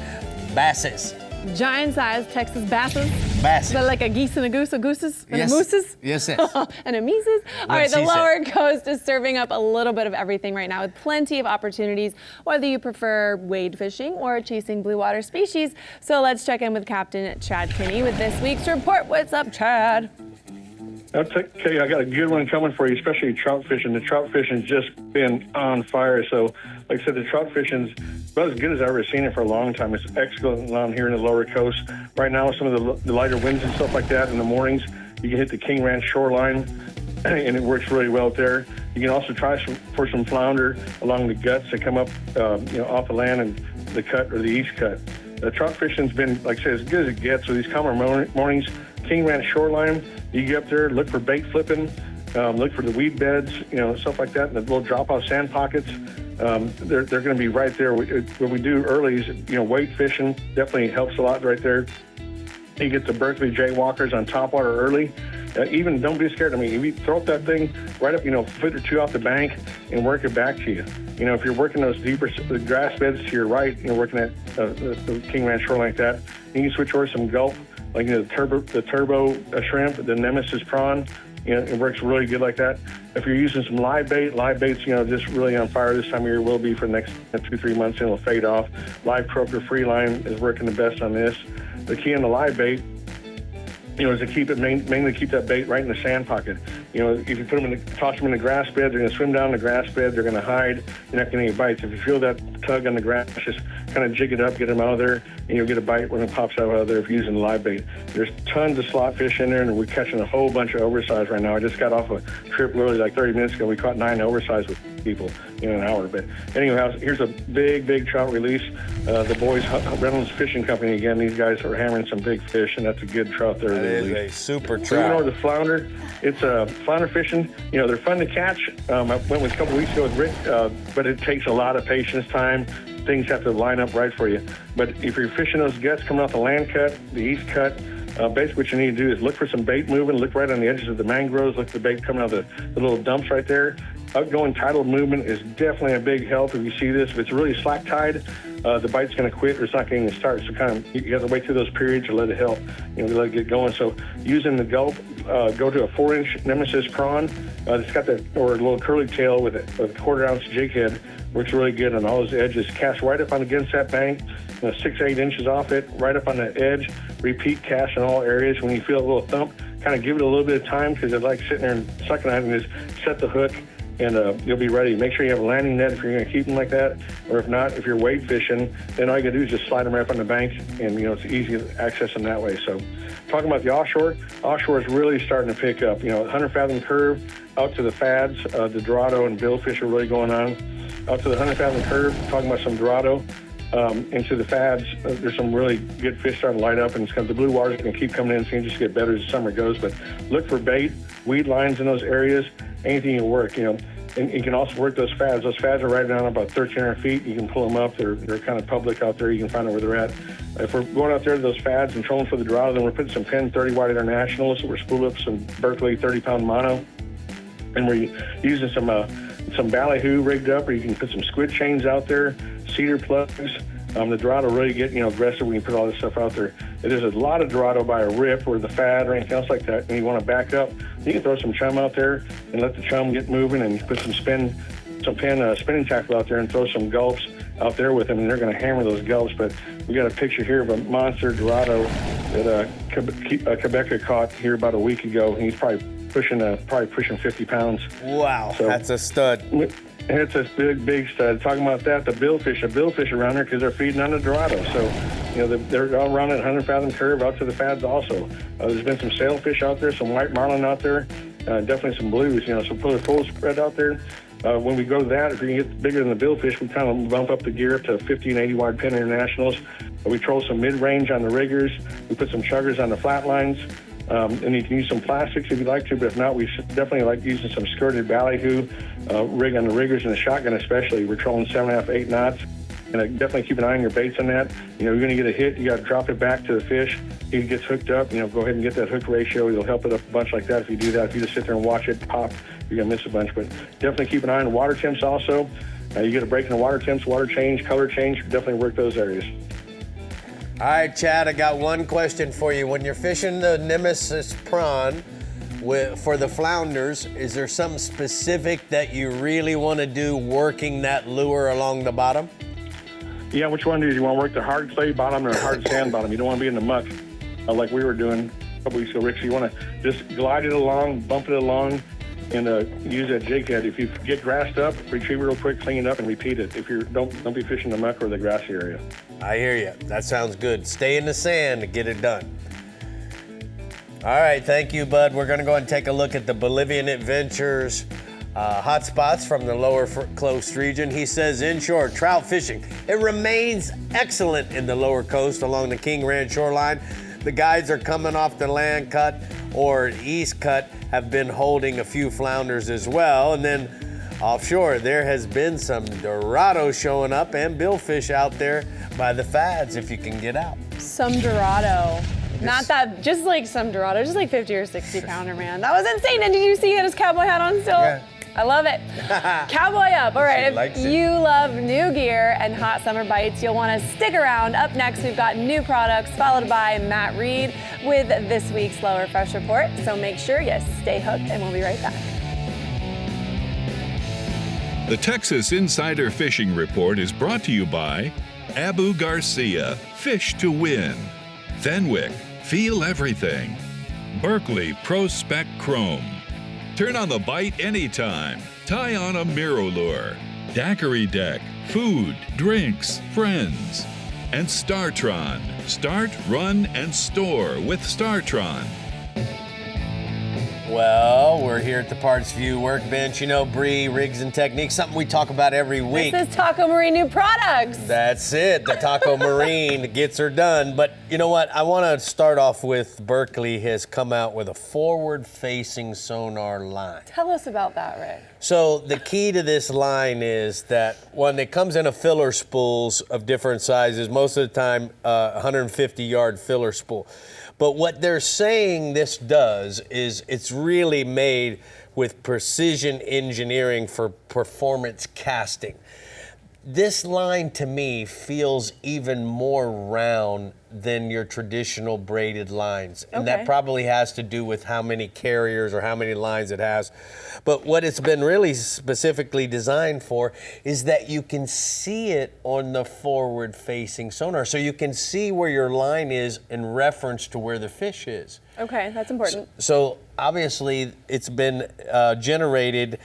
basses. Giant-sized Texas basses. Basses. They're like a geese and a goose, a gooses and Yes. a mooses. Yes. And a Mises. All right, the she say? lower coast is serving up a little bit of everything right now with plenty of opportunities, whether you prefer wade fishing or chasing blue water species. So let's check in with Captain Chad Kinney with this week's report. What's up, Chad? Okay, I got a good one coming for you, especially trout fishing. The trout fishing's just been on fire. So, like I said, the trout fishing's about as good as I've ever seen it for a long time. It's excellent down here in the lower coast. Right now, with some of the lighter winds and stuff like that in the mornings, you can hit the King Ranch shoreline, and it works really well there. You can also try for some flounder along the guts that come up, off the land and the cut or the east cut. The trout fishing's been, like I said, as good as it gets. So these calmer mornings, King Ranch shoreline, you get up there, look for bait flipping, look for the weed beds, stuff like that, and the little drop-off sand pockets. They're going to be right there. What we do early is, weight fishing definitely helps a lot right there. You get the Berkeley jaywalkers on topwater early. Even don't be scared. I mean, if you throw up that thing right up, a foot or two off the bank and work it back to you. If you're working those deeper the grass beds to your right, working at the King Ranch shoreline like that, you can switch over some Gulf, like the turbo shrimp, the Nemesis prawn. It works really good like that. If you're using some live bait's, just really on fire this time of year, will be for the next 2-3 months, and it'll fade off. Live croaker free line is working the best on this. The key on the live bait, is to keep it mainly keep that bait right in the sand pocket. If you put them toss them in the grass bed, they're going to swim down the grass bed. They're going to hide. You're not getting any bites. If you feel that tug on the grass, just kind of jig it up, get them out of there, and you'll get a bite when it pops out of there if you're using the live bait. There's tons of slot fish in there, and we're catching a whole bunch of oversized right now. I just got off a trip literally like 30 minutes ago. We caught 9 oversized with people in an hour. But anyhow, here's a big trout release. The boys, Reynolds Fishing Company again. These guys are hammering some big fish, and that's a good trout there. That is a super Moving trout. over to flounder, it's flounder fishing. They're fun to catch. I went with a couple weeks ago with Rick, but it takes a lot of patience, time. Things have to line up right for you. But if you're fishing those guts coming off the land cut, the east cut, basically what you need to do is look for some bait moving, look right on the edges of the mangroves, look for the bait coming out of the little dumps right there. Outgoing tidal movement is definitely a big help if you see this. If it's really slack tide, the bite's going to quit or it's not going to start. So you have to wait through those periods to let it help, let it get going. So using the gulp, go to a 4-inch Nemesis prawn. It's got that, or a little curly tail with a 1/4-ounce jig head. Works really good on all those edges. Cast right up on against that bank, 6-8 inches off it, right up on the edge. Repeat cast in all areas. When you feel a little thump, kind of give it a little bit of time because it's like sitting there and sucking on it and just set the hook and you'll be ready. Make sure you have a landing net if you're going to keep them like that. Or if not, if you're wade fishing, then all you got to do is just slide them right up on the bank and, it's easy to access them that way. So talking about the offshore is really starting to pick up. 100-fathom curve out to the fads, the Dorado and billfish are really going on. Out to the 100-fathom curve, talking about some Dorado, into the fads, there's some really good fish starting to light up, and it's the blue water's going to keep coming in, so you just get better as the summer goes. But look for bait, weed lines in those areas, anything will work, And you can also work those fads. Those fads are right down about 1,300 feet. You can pull them up. They're kind of public out there. You can find out where they're at. If we're going out there to those fads and trolling for the Dorado, then we're putting some Penn 30 White Internationals. So we're spooled up some Berkeley 30-pound mono, and we're using some ballyhoo rigged up, or you can put some squid chains out there, cedar plugs. The Dorado really get aggressive when you put all this stuff out there. There's a lot of Dorado by a rip or the fad or anything else like that, and you want to back up. You can throw some chum out there and let the chum get moving, and put some Penn spinning tackle out there and throw some gulps out there with them, and they're going to hammer those gulps. But we got a picture here of a monster Dorado that Quebeca caught here about a week ago, and he's probably pushing 50 pounds. Wow, so, that's a stud. It's a big stud. Talking about that, the billfish around there because they're feeding on the Dorado. So, they're all around that 100 fathom curve out to the fads also. There's been some sailfish out there, some white marlin out there, definitely some blues, so put a full spread out there. When we go to that, if we can get bigger than the billfish, we kind of bump up the gear up to 50 and 80 wide Penn Internationals. We troll some mid-range on the riggers. We put some chuggers on the flatlines. And you can use some plastics if you'd like to, but if not, we definitely like using some skirted ballyhoo rig on the riggers and the shotgun especially. We're trolling 7.5, 8 knots, and definitely keep an eye on your baits on that. You're going to get a hit, you got to drop it back to the fish. He gets hooked up, go ahead and get that hook ratio. It'll help it up a bunch like that if you do that. If you just sit there and watch it pop, you're going to miss a bunch. But definitely keep an eye on the water temps also. You get a break in the water temps, water change, color change, definitely work those areas. All right, Chad, I got one question for you. When you're fishing the Nemesis prawn for the flounders, is there something specific that you really want to do working that lure along the bottom? Yeah, which one do you want to work, the hard clay bottom or the hard sand bottom? You don't want to be in the muck like we were doing a couple weeks ago, Rick. So you want to just glide it along, bump it along, and use that jig head. If you get grassed up, retrieve it real quick, clean it up, and repeat it. If you don't be fishing the muck or the grassy area. I hear you. That sounds good. Stay in the sand to get it done. All right, thank you, Bud. We're going to go and take a look at the Bolivian Adventures hotspots from the lower coast region. He says, in short, trout fishing. It remains excellent in the lower coast along the King Ranch shoreline. The guides are coming off the land cut or east cut, have been holding a few flounders as well. And then offshore, there has been some Dorado showing up and billfish out there by the fads if you can get out. Some Dorado. Not that, just like some Dorado, just like 50 or 60 pounder, man. That was insane. And did you see he had his cowboy hat on still? Yeah. I love it. Cowboy up. All right, if it. you love new gear and hot summer bites, you'll want to stick around. Up next, we've got new products, followed by Matt Reed with this week's Lower Fresh Report. So make sure you stay hooked, and we'll be right back. The Texas Insider Fishing Report is brought to you by Abu Garcia, Fish to Win, Fenwick, Feel Everything, Berkeley Pro Spec Chrome, Turn on the bite anytime, tie on a MirrowLure, Daiquiri Deck, food, drinks, friends, and Startron, start, run, and store with Startron. Well, we're here at the Parts View Workbench. Bree, rigs and techniques, something we talk about every week. This is Taco Marine new products. That's it. The Taco Marine gets her done. But you know what? I want to start off with Berkeley has come out with a forward-facing sonar line. Tell us about that, Rick. So the key to this line is that when it comes in a filler spools of different sizes, most of the time 150-yard filler spool. But what they're saying this does is it's really made with precision engineering for performance casting. This line to me feels even more round than your traditional braided lines. And that probably has to do with how many carriers or how many lines it has. But what it's been really specifically designed for is that you can see it on the forward-facing sonar. So you can see where your line is in reference to where the fish is. Okay, that's important. So obviously it's been generated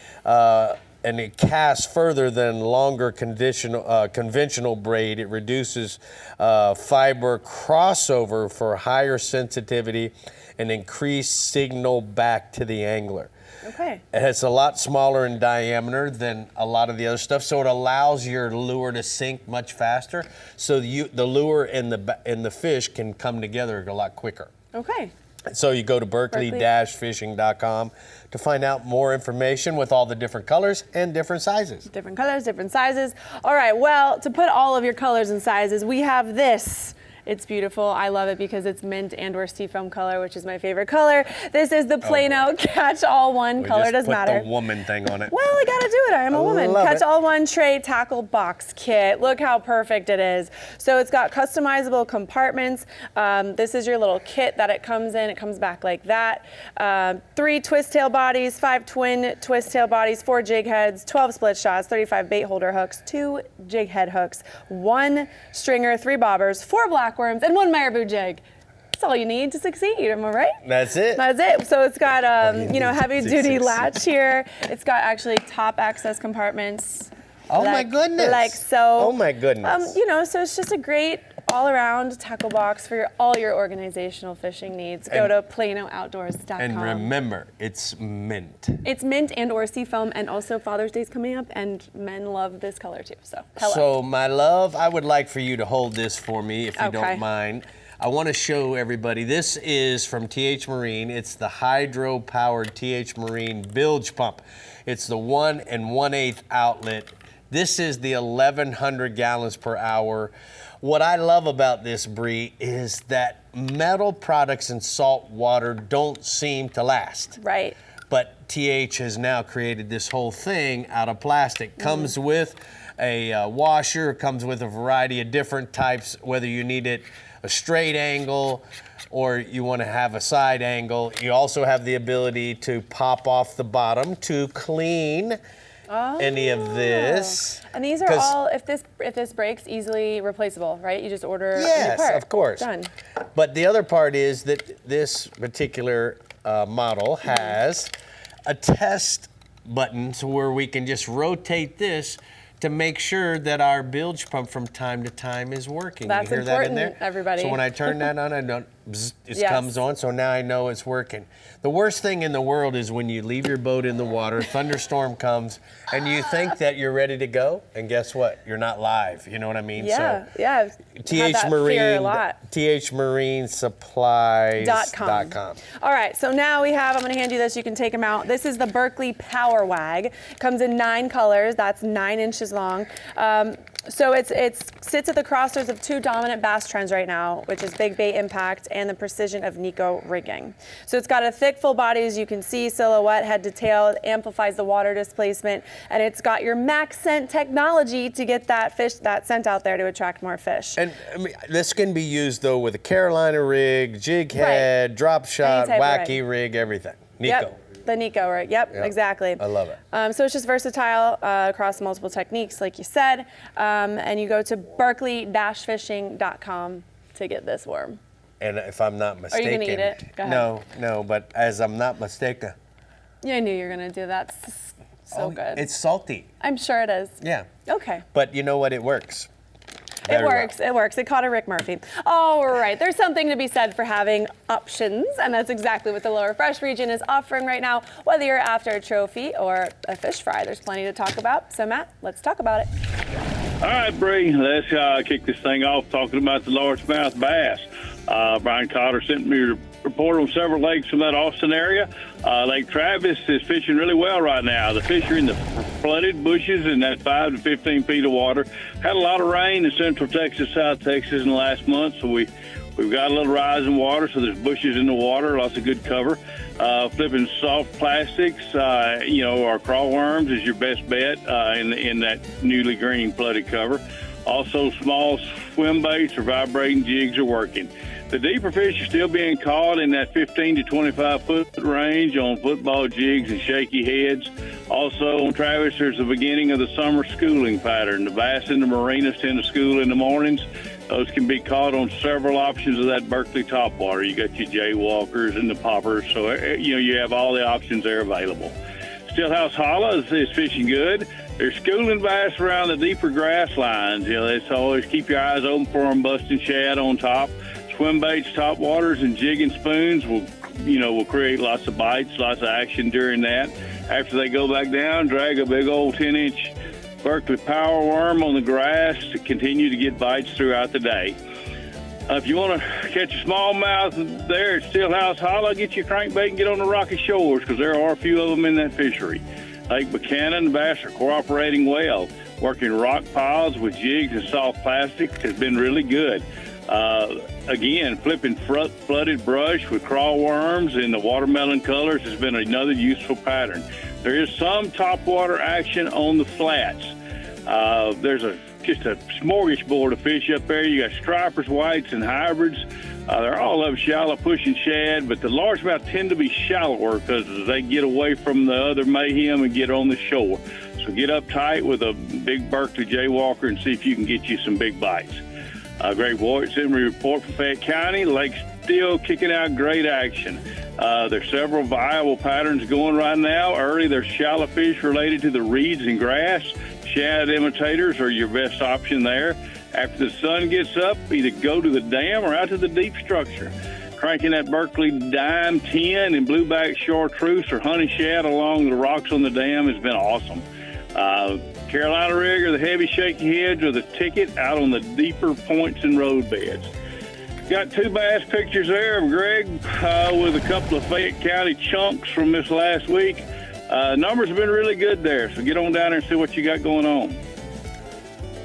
and it casts further than longer conventional braid. It reduces fiber crossover for higher sensitivity and increased signal back to the angler. Okay. It's a lot smaller in diameter than a lot of the other stuff, so it allows your lure to sink much faster. So the lure and the fish can come together a lot quicker. Okay. So you go to berkeley-fishing.com to find out more information with all the different colors and different sizes. Different colors, different sizes. All right, well, to put all of your colors and sizes, we have this. It's beautiful. I love it because it's mint and or seafoam color, which is my favorite color. This is the Plano catch-all-one color. Doesn't matter. Put the woman thing on it. Well, I gotta do it. I am a woman. Catch-all-one tray tackle box kit. Look how perfect it is. So it's got customizable compartments. This is your little kit that it comes in. It comes back like that. 3 twist tail bodies, 5 twin twist tail bodies, 4 jig heads, 12 split shots, 35 bait holder hooks, 2 jig head hooks, 1 stringer, 3 bobbers, 4 black worms, and 1 marabou jig. That's all you need to succeed, am I right? That's it. That's it. So it's got, heavy duty latch here. It's got actually top access compartments. Oh my goodness. Like so. Oh my goodness. So it's just a great all-around tackle box for all your organizational fishing needs. Go to planooutdoors.com. And remember, it's mint. It's mint and or seafoam, and also Father's Day's coming up, and men love this color too. So hello. So my love, I would like for you to hold this for me, if you don't mind. I want to show everybody. This is from TH Marine. It's the hydro-powered TH Marine bilge pump. It's the 1 1/8 outlet. This is the 1,100 gallons per hour. What I love about this, Bree, is that metal products in salt water don't seem to last. Right. But TH has now created this whole thing out of plastic. Comes with a washer, comes with a variety of different types, whether you need it a straight angle or you want to have a side angle. You also have the ability to pop off the bottom to clean any of this. And these are all, if this breaks, easily replaceable, right? You just order a new yes, part. of course. Done. But the other part is that this particular model has a test button so where we can just rotate this to make sure that our bilge pump from time to time is working. That's you hear important, that in there? everybody. So when I turn that on, I don't, bzz, it Yes. comes on, so now I know it's working. The worst thing in the world is when you leave your boat in the water, thunderstorm comes, and you think that you're ready to go, and guess what? You're not live, you know what I mean? Yeah, so, yeah. TH Marine, THMarineSupplies.com. All right, so now I'm going to hand you this. You can take them out. This is the Berkley Power Wag. Comes in 9 colors. That's 9 inches long. So it sits at the crossroads of 2 dominant bass trends right now, which is big bait impact and the precision of Nico rigging. So it's got a thick, full body, as you can see, silhouette, head to tail. It amplifies the water displacement, and it's got your max scent technology to get that scent out there to attract more fish. And I mean, this can be used though with a Carolina rig, jig head, drop shot, wacky rig, everything. Nico. Yep. The Nico rig. Yep, exactly. I love it. So it's just versatile across multiple techniques, like you said. And you go to berkley-fishing.com to get this worm. And if I'm not mistaken. Are you going to eat it? Go ahead. No, but as I'm not mistaken. Yeah, I knew you were going to do that. So good. It's salty. I'm sure it is. Yeah. Okay. But you know what? It works. It works. It works. It caught a Rick Murphy. All right. There's something to be said for having options, and that's exactly what the Lower Fresh region is offering right now. Whether you're after a trophy or a fish fry, there's plenty to talk about. So, Matt, let's talk about it. All right, Bree, let's kick this thing off talking about the largemouth bass. Brian Cotter sent me a report on several lakes from that Austin area. Lake Travis is fishing really well right now. The fish are in the flooded bushes in that 5 to 15 feet of water. Had a lot of rain in central Texas, South Texas in the last month, so we've got a little rise in water, so there's bushes in the water, lots of good cover. Flipping soft plastics, or crawl worms is your best bet in that newly green flooded cover. Also, small swim baits or vibrating jigs are working. The deeper fish are still being caught in that 15 to 25 foot range on football jigs and shaky heads. Also on Travis, there's the beginning of the summer schooling pattern. The bass in the marinas tend to school in the mornings. Those can be caught on several options of that Berkley topwater. You got your jaywalkers and the poppers, so you have all the options there available. Stillhouse Hollow is fishing good. There's schooling bass around the deeper grass lines. Let's always keep your eyes open for them busting shad on top. Swim baits, top waters, and jigging spoons will create lots of bites, lots of action during that. After they go back down, drag a big old 10-inch Berkley Power Worm on the grass to continue to get bites throughout the day. If you want to catch a smallmouth there at Stillhouse Hollow, get your crankbait and get on the rocky shores because there are a few of them in that fishery. Lake Buchanan bass are cooperating well. Working rock piles with jigs and soft plastic has been really good. Again, flipping flooded brush with crawl worms in the watermelon colors has been another useful pattern. There is some topwater action on the flats. There's just a smorgasbord of fish up there. You got stripers, whites, and hybrids. They're all of shallow pushing shad, but the largemouth tend to be shallower because they get away from the other mayhem and get on the shore. So get up tight with a big Berkeley Jaywalker and see if you can get you some big bites. Greg Boyd sent me a report from Fayette County. Lake's still kicking out great action. There's several viable patterns going right now. Early, there's shallow fish related to the reeds and grass. Shad imitators are your best option there. After the sun gets up, either go to the dam or out to the deep structure. Cranking that Berkeley Dime 10 and blueback chartreuse or honey shad along the rocks on the dam has been awesome. Carolina rig or the heavy shaky heads or the ticket out on the deeper points and road beds. Got 2 bass pictures there of Greg with a couple of Fayette County chunks from this last week. Numbers have been really good there, so get on down there and see what you got going on.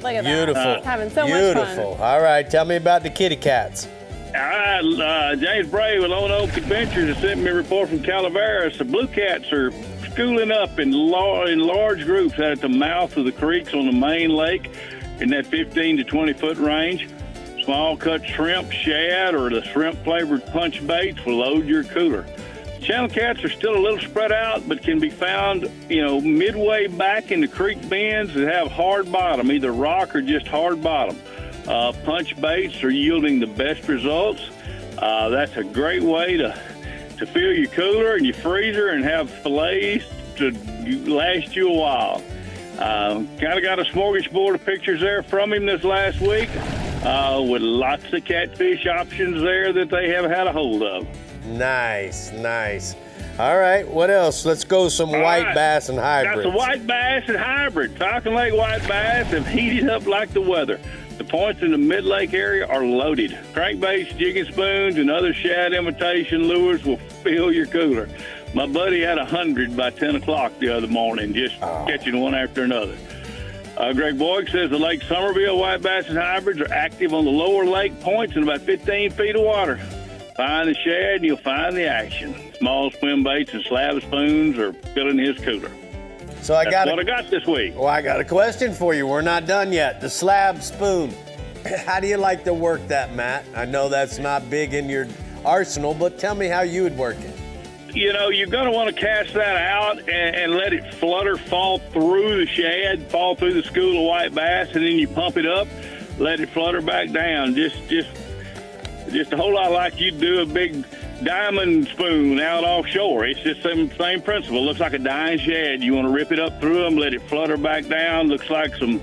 Look at Beautiful. that. Having so Beautiful. much fun. All right, tell me about the kitty cats. All right, James Bray with Lone Oak Adventures has sent me a report from Calaveras. The blue cats are schooling up in large groups out at the mouth of the creeks on the main lake in that 15 to 20 foot range. Small cut shrimp, shad, or the shrimp flavored punch baits will load your cooler. Channel cats are still a little spread out, but can be found, midway back in the creek bends that have hard bottom, either rock or just hard bottom. Punch baits are yielding the best results. That's a great way to fill your cooler and your freezer and have fillets to last you a while. Kind of got a smorgasbord of pictures there from him this last week with lots of catfish options there that they have had a hold of. Nice, nice. All right, what else? Let's go some white bass and hybrids. Got the white bass and hybrids. Falcon Lake white bass have heated up like the weather. The points in the mid-lake area are loaded. Crankbaits, jigging spoons, and other shad imitation lures will fill your cooler. My buddy had 100 by 10 o'clock the other morning, just catching one after another. Greg Boyd says the Lake Somerville white bass and hybrids are active on the lower lake points in about 15 feet of water. Find the shad and you'll find the action. Small swim baits and slab spoons are filling his cooler. So I That's what I got this week. Well, I got a question for you. We're not done yet. The slab spoon. How do you like to work that, Matt? I know that's not big in your arsenal, but tell me how you would work it. You're going to want to cast that out and let it flutter, fall through the shad, fall through the school of white bass, and then you pump it up, let it flutter back down. Just a whole lot like you'd do a big diamond spoon out offshore. It's just the same principle. Looks like a dying shad. You want to rip it up through them, let it flutter back down. Looks like some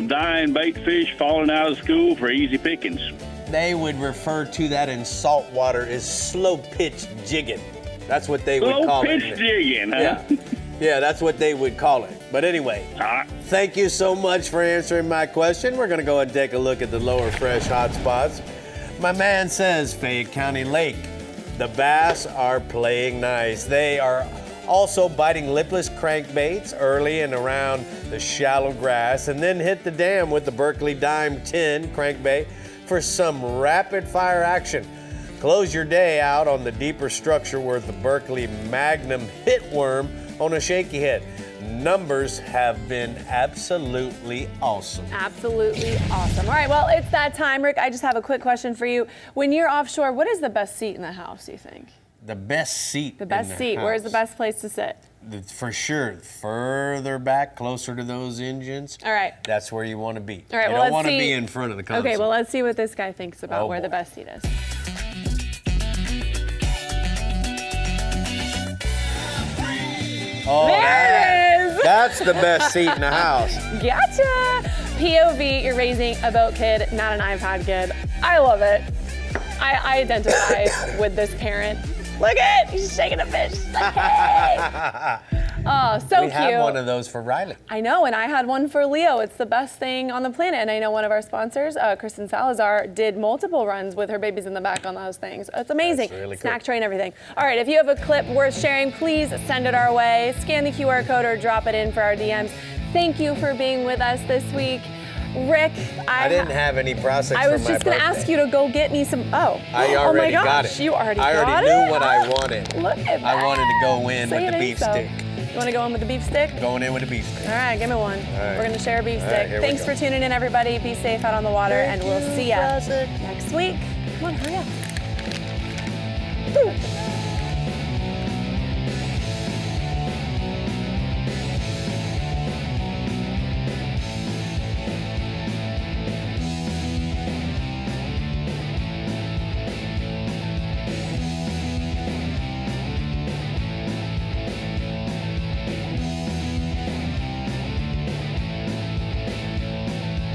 dying bait fish falling out of the school for easy pickings. They would refer to that in saltwater as slow pitch jigging. That's what they would call it. Slow pitch jigging, huh? Yeah, that's what they would call it. But anyway, thank you so much for answering my question. We're going to go ahead and take a look at the lower fresh hot spots. My man says Fayette County Lake. The bass are playing nice. They are also biting lipless crankbaits early and around the shallow grass, and then hit the dam with the Berkeley Dime 10 crankbait for some rapid fire action. Close your day out on the deeper structure with the Berkeley Magnum Hitworm on a shaky head. Numbers have been absolutely awesome. Absolutely awesome. All right, well, it's that time, Rick. I just have a quick question for you. When you're offshore, what is the best seat in the house, do you think? The best seat. The best seat. Where's the best place to sit? For sure, further back, closer to those engines. All right. That's where you want to be. All right, you well, don't want to see. be in front of the console. Okay, well, let's see what this guy thinks about where boy. the best seat is. Oh, There it is. That's the best seat in the house. Gotcha. POV, you're raising a boat kid, not an iPad kid. I love it. I identify with this parent. Look at it, he's shaking a fish. Oh, so we cute. have one of those for Riley. I know, and I had one for Leo. It's the best thing on the planet. And I know one of our sponsors, Kristen Salazar, did multiple runs with her babies in the back on those things. It's amazing. That's really Snack cool. tray and everything. All right, if you have a clip worth sharing, please send it our way. Scan the QR code or drop it in for our DMs. Thank you for being with us this week. Rick, I didn't have any processed I was for my just going to birthday. ask you to go get me some. Oh. I oh already my got gosh, it. You already I got already it? knew what I wanted. Look at that. I wanted to go in Say with it the ain't beef so. stick. You want to go in with the beef stick? Going in with the beef stick. All right, give me one. right. We're going to share a beef All stick. right, here we Thanks go. for tuning in, everybody. Be safe out on the water, and we'll see ya next week. Come on, hurry up.